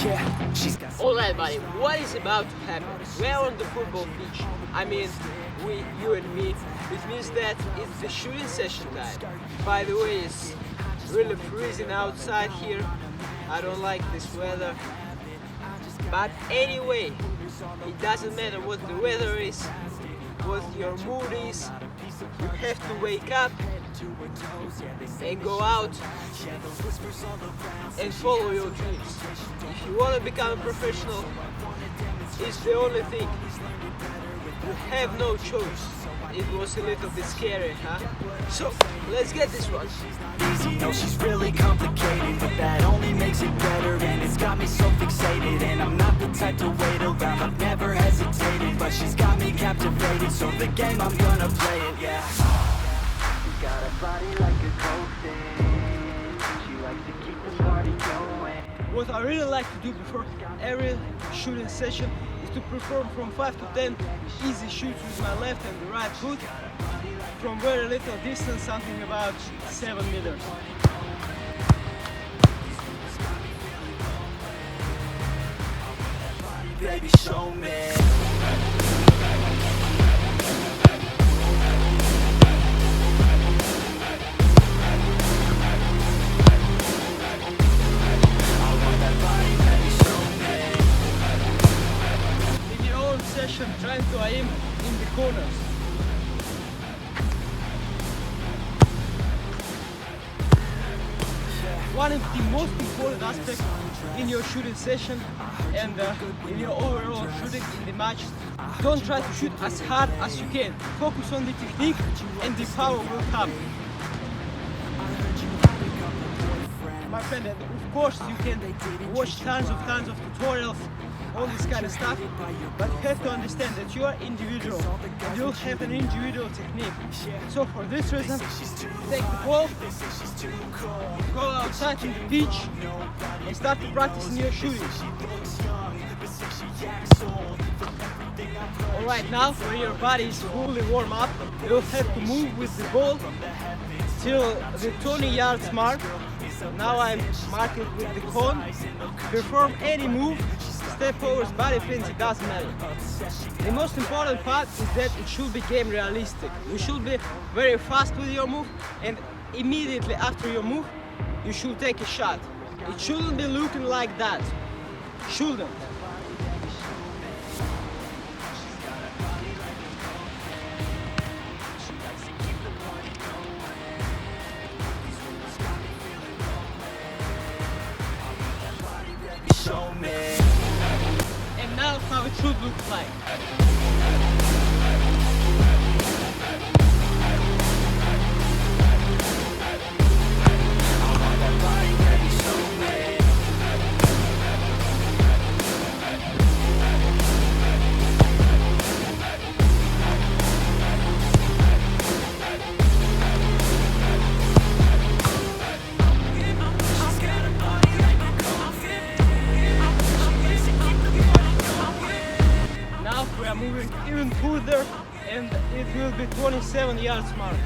Alright buddy, what is about to happen? We're on the football pitch. I mean, you and me. It means that it's the shooting session time. By the way, it's really freezing outside here. I don't like this weather. But anyway, it doesn't matter what the weather is, what your mood is. You have to wake up and go out and follow your dreams. If you want to become a professional, it's the only thing. You have no choice. It was a little bit scary, huh? So, let's get this one. Easy, no, she's really complicated, but that only makes it better, and it's got me so fixated, and I'm not the type to wait around, I've never hesitated, but she's got me captivated, so the game, I'm gonna play it, yeah. She got a body like a coffin, she likes to keep the party going. What I really like to do before every shooting session is to perform from 5 to 10 easy shoots with my left and the right foot from very little distance, something about 7 meters. Baby, show me. Trying to aim in the corners. One of the most important aspects in your shooting session and in your overall shooting in the match, don't try to shoot as hard as you can. Focus on the technique and the power will come. My friend, and of course you can watch tons of tutorials, all this kind of stuff, but you have to understand that you are individual and you'll have an individual technique. So for this reason, take the ball, go outside in the pitch and start practicing your shooting. Alright, now when your body is fully warm up, you'll have to move with the ball till the 20 yards mark. Now I'm marked with the cone. Perform any move, step forwards, body flints, it doesn't matter. The most important part is that it should be game realistic. You should be very fast with your move, and immediately after your move, you should take a shot. It shouldn't be looking like that. Shouldn't. And now how it should look like. Moving even further, and it will be 27 yards mark.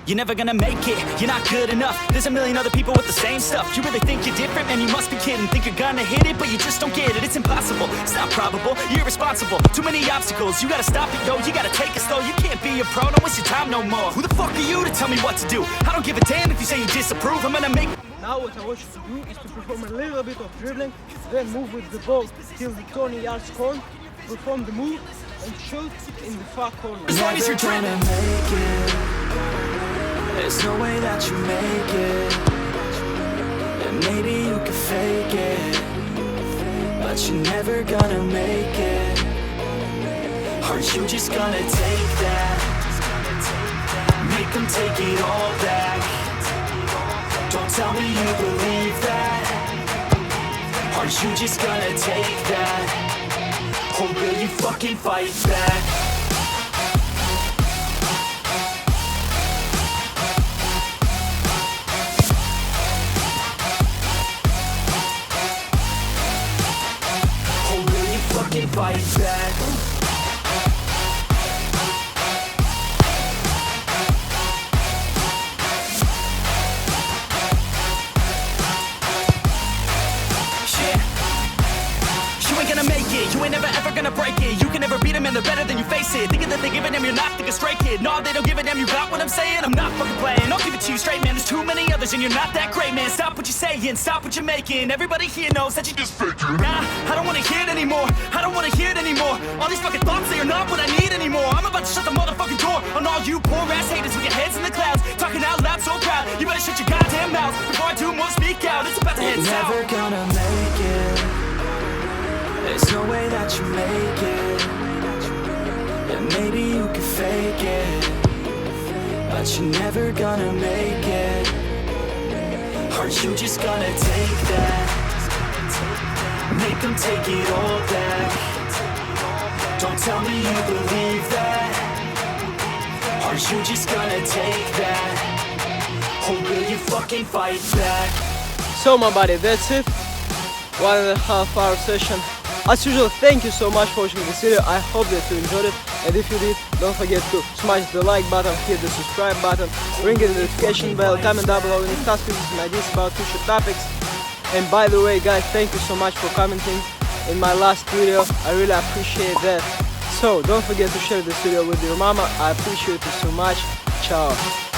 You're never gonna make it, you're not good enough. There's a million other people with the same stuff. You really think you're different? Man, you must be kidding. Think you're gonna hit it, but you just don't get it. It's impossible, it's not probable, you're irresponsible. Too many obstacles, you gotta stop it, yo. You gotta take it slow, you can't be a pro. Don't waste your time no more. Who the fuck are you to tell me what to do? I don't give a damn if you say you disapprove. I'm gonna make... Now what I want you to do is to perform a little bit of dribbling, then move with the ball till the 20 yards cone, perform the move and shoot in the far corner. As long as you're trying to make it, there's no way that you make it. And maybe you can fake it, but you're never gonna make it. Aren't you just gonna take that? Make them take it all back. Don't tell me you believe that. Aren't you just gonna take that? Or will you fucking fight back? like that. You ain't gonna make it, you ain't never ever gonna break it. You can never beat them and they're better than you face it. Thinking that they give a damn, you're not thinking straight, kid. No, they don't give a damn, you got what I'm saying? I'm not fucking playing, I'll give it to you straight, man. There's too many others and you're not that great, man. Stop what you're saying, stop what you're making. Everybody here knows that you just faking. Nah, I don't wanna hear it anymore, I don't wanna hear it anymore. All these fucking thoughts, they are not what I need anymore. I'm about to shut the motherfucking door on all you poor ass haters with your heads in the clouds, talking out loud so proud. You better shut your goddamn mouth before I do more speak out. It's about to head south. Never gonna make it. There's no way that you make it. And maybe you can fake it, but you're never gonna make it. Aren't you just gonna take that? Make them take it all back. Don't tell me you believe that. Aren't you just gonna take that? Or will you fucking fight back? So my buddy, that's it. 1.5 hour session. As usual, thank you so much for watching this video. I hope that you enjoyed it, and if you did, don't forget to smash the like button, hit the subscribe button, ring the notification bell, comment down below any task and ideas about future topics. And by the way guys, thank you so much for commenting in my last video. I really appreciate that. So don't forget to share this video with your mama. I appreciate you so much. Ciao.